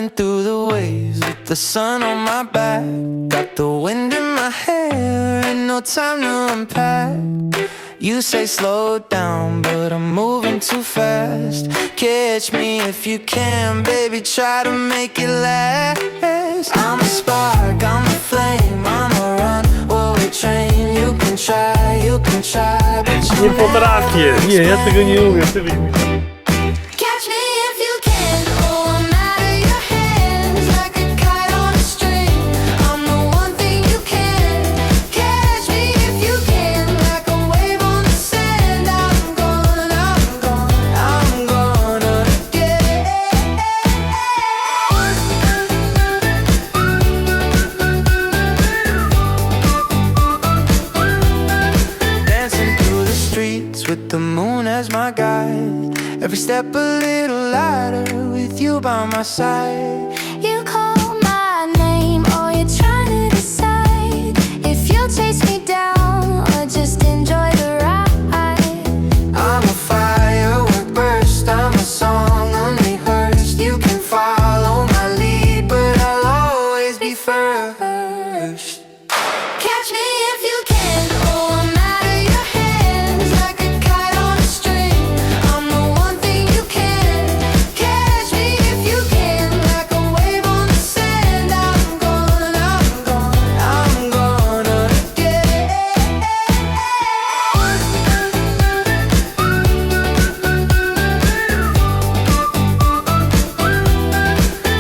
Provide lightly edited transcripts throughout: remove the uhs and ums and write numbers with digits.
Surfing through the waves with the sun on my back. Got the wind in my hair, ain't no time to unpack. You say slow down, but I'm moving too fast. Catch me if you can, baby, try to make it last. I'm a spark, I'm a flame, I'm a runaway train. You can try, but you Nie potrafię. Nie, ja tego nie umiem. Ty byś musiał. catch me if you can. Oh, I'm out of your hands like a kite on a string. I'm the one thing you can. Catch me if you can, like a wave on the sand. I'm gonna get. Dancing through the streets with the moon as my guide. Every step a little lighter with you by my side. You call my name, or you're trying to decide if you'll chase me down or just enjoy the ride. I'm a firework burst, I'm a song unrehearsed. You can follow my lead, but I'll always be first. Catch me if you can. Oh, I'm out of your hands like a kite on a string. I'm the one thing you can. Catch me if you can, like a wave on the sand. I'm gonna get.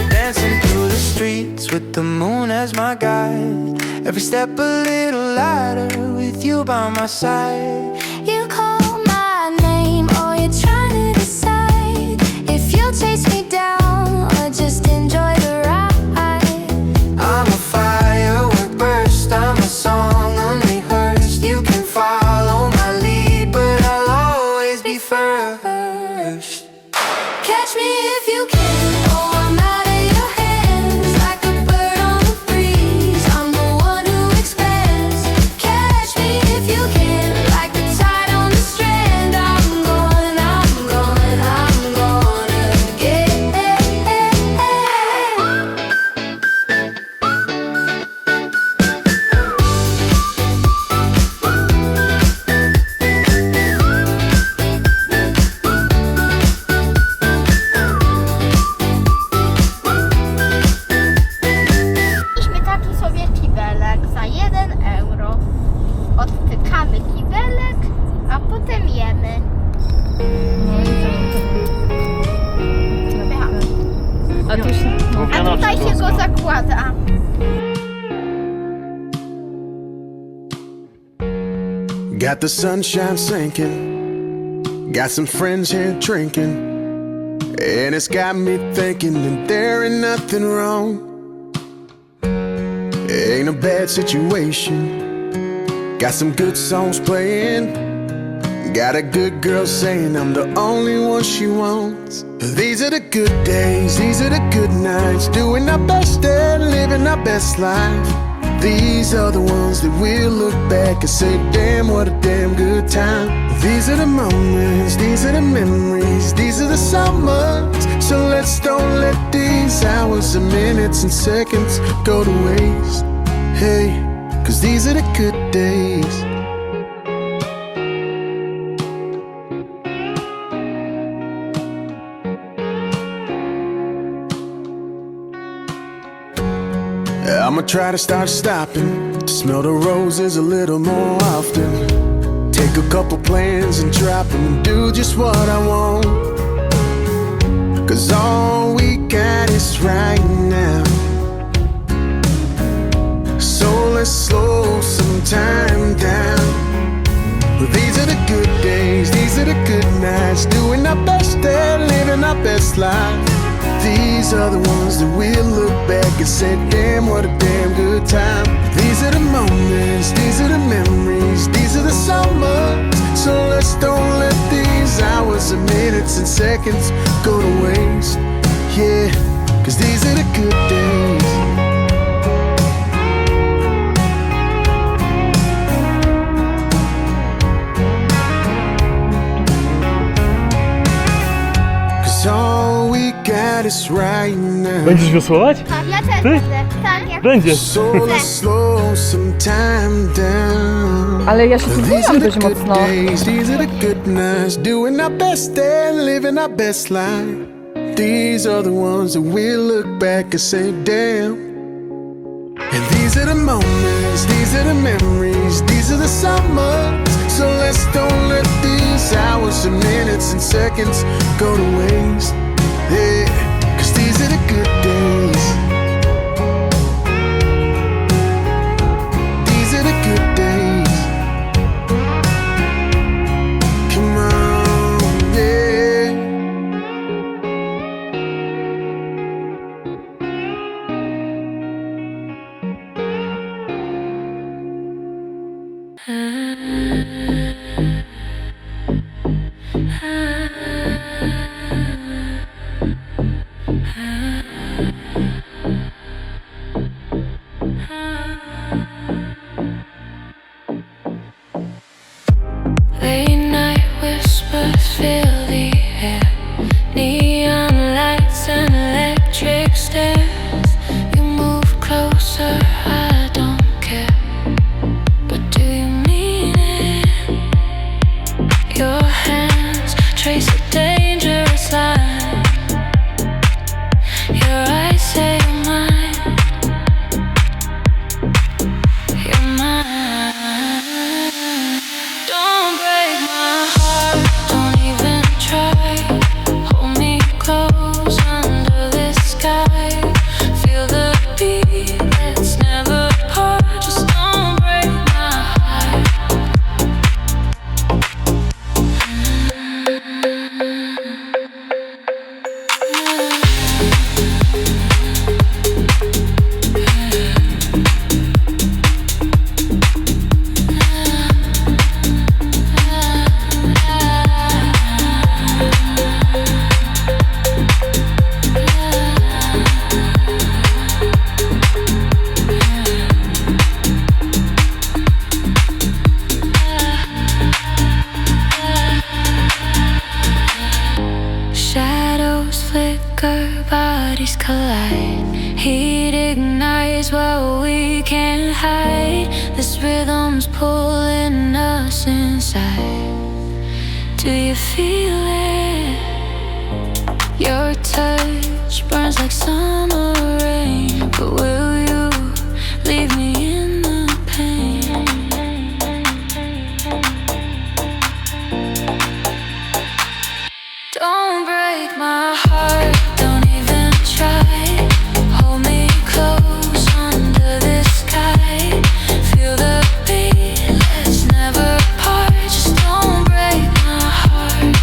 Dancing through the streets with the moon as my guide. Every step a little lighter with you by my side. You call my name, or you're trying to decide if you'll chase me down or just enjoy the ride. I'm a firework burst, I'm a song unrehearsed. You can follow my lead, but I'll always be first. Catch me if you can. Oh, I'm out of your hands like a bird on the breeze. I'm the one who expands. Catch me if you can, like the tide on the strand. I'm gonna get. Mieliśmy taki sobie kibelek za 1 euro. Odtykamy kibelek, a potem jemy. A tutaj się go zakłada. Got the sunshine sinking. Got some friends here drinking. And it's got me thinking that there ain't nothing wrong. Ain't a bad situation. Got some good songs playing. Got a good girl saying I'm the only one she wants. These are the good days, these are the good nights. Doing our best and living our best life. These are the ones that we'll look back and say, damn, what a damn good time. These are the moments, these are the memories, these are the summers. So let's don't let these hours and minutes and seconds go to waste. Hey, 'cause these are the good days. I'ma try to start stopping, to smell the roses a little more often. Take a couple plans and drop them and do just what I want. 'Cause all we got is right now. So let's slow some time down. These are the good days, these are the good nights. Doing our best and living our best life. These are the ones that we'll look back and say, damn, what a damn good time. These are the moments, these are the memories, these are the summers. So let's don't let these hours and minutes and seconds go to waste. Yeah, 'cause these are the good days. 'Cause all we got this right now. Będziesz wiosłować? Ja też będę. Tak, jak Będziesz. So let's slow some time down. Ale ja się tu These are zmieniam the dość good mocno. days, these are the good nights, doing our best and living our best life. These are the ones that we'll look back and say, damn. And these are the moments, these are the memories, these are the summers. So let's don't let these hours and minutes and seconds go to waste. Yeah, 'cause these are the good days. These are the good days. Come on, yeah. Late night whispers fill the air, neon lights and electric stairs. You move closer, I don't care, but do you mean it? Your hands trace a dangerous line. Your eyes say you're mine. You're mine. Don't break my heart, don't even try. Hold me close under this sky. Feel the beat, let's never part. Just don't break my heart. Shadows flicker, bodies collide. Heat ignites what we can't hide. This rhythm's pulling us inside. Do you feel it? Your touch burns like summer rain. But will you leave me in the pain? Don't break my heart, don't even try. Hold me close under this sky. Feel the beat, let's never part. Just don't break my heart.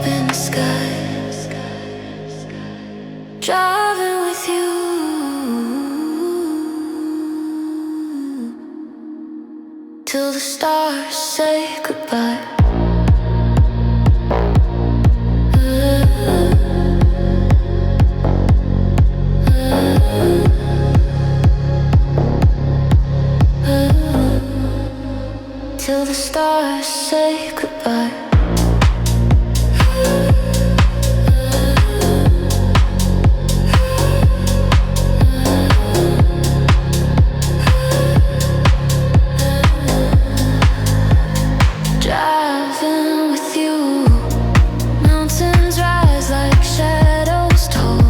in the sky, driving with you till the stars say goodbye. Till the stars say goodbye. Driving with you, mountains rise like shadows tall.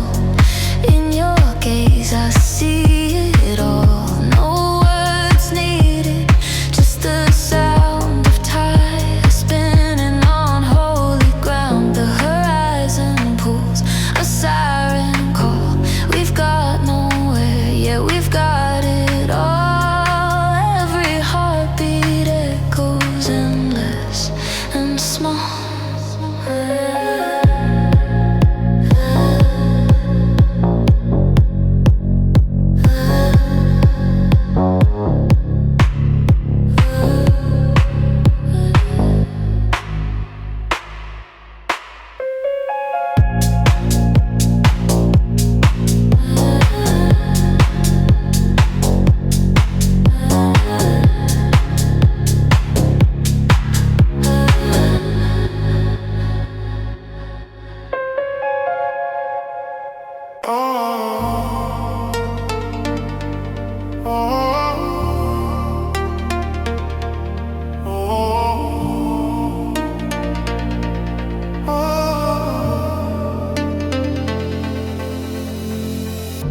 In your gaze I see it all. No words needed, just the sound of tires spinning on holy ground. The horizon pulls a siren call. We've got nowhere, yeah, we've got it all. Every heartbeat echoes endless and small.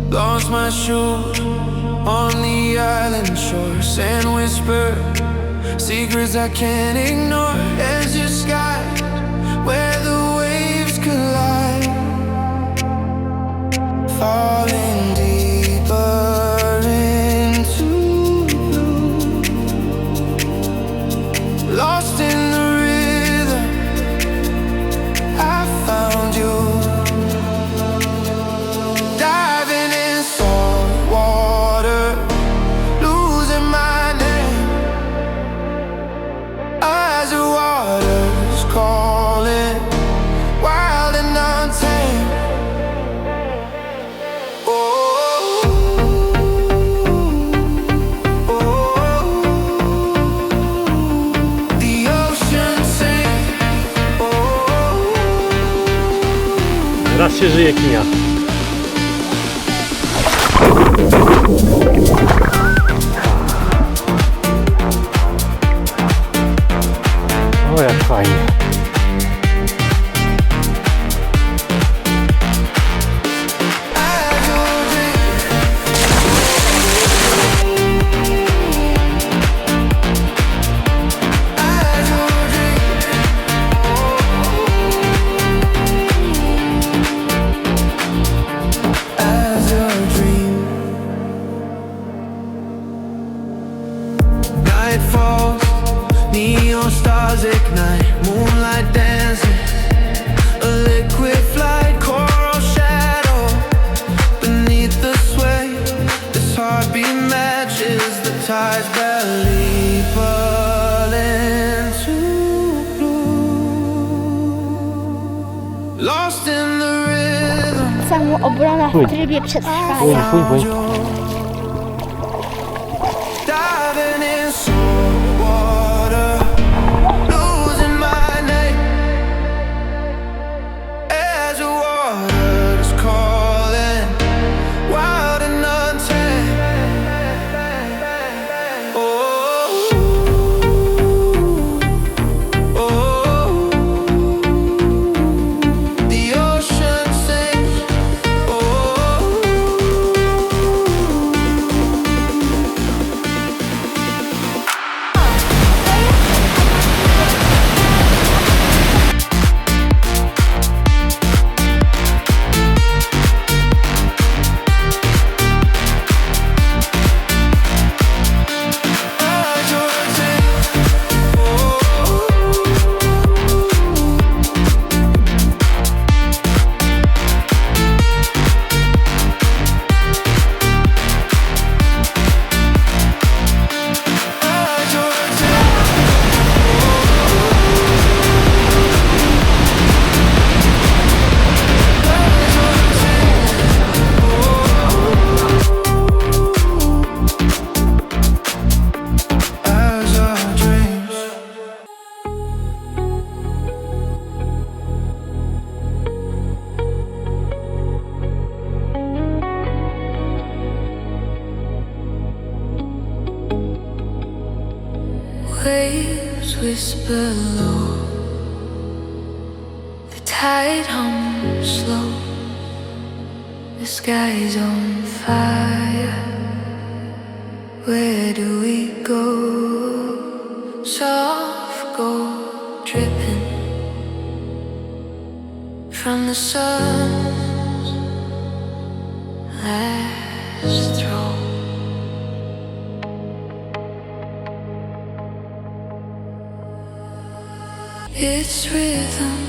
Lost my shoes on the island shores and whisper secrets I can't ignore. As your sky where the waves collide, falling deeper into blue. Lost in the rhythm, I found you. Diving in salt water, losing my name. As the water's calling, wild and untamed. Oh, the ocean sings. Raz się żyje, kinia. O, jak fajnie. As your dream. Night falls, neon stars ignite, moonlight dancing, a liquid flight, coral shadow beneath the sway. This heartbeat matches the tides, barely fall into blue. Lost in the rhythm. Samoobrona w trybie przetrwania. Płyń. Diving in salt water, losing my name. As the water's calling, wild and untamed. Oh, the ocean sings. surface below. The tide hums slow. The sky's on fire. Where do we go? Soft gold dripping from the sun's last throw. Its rhythm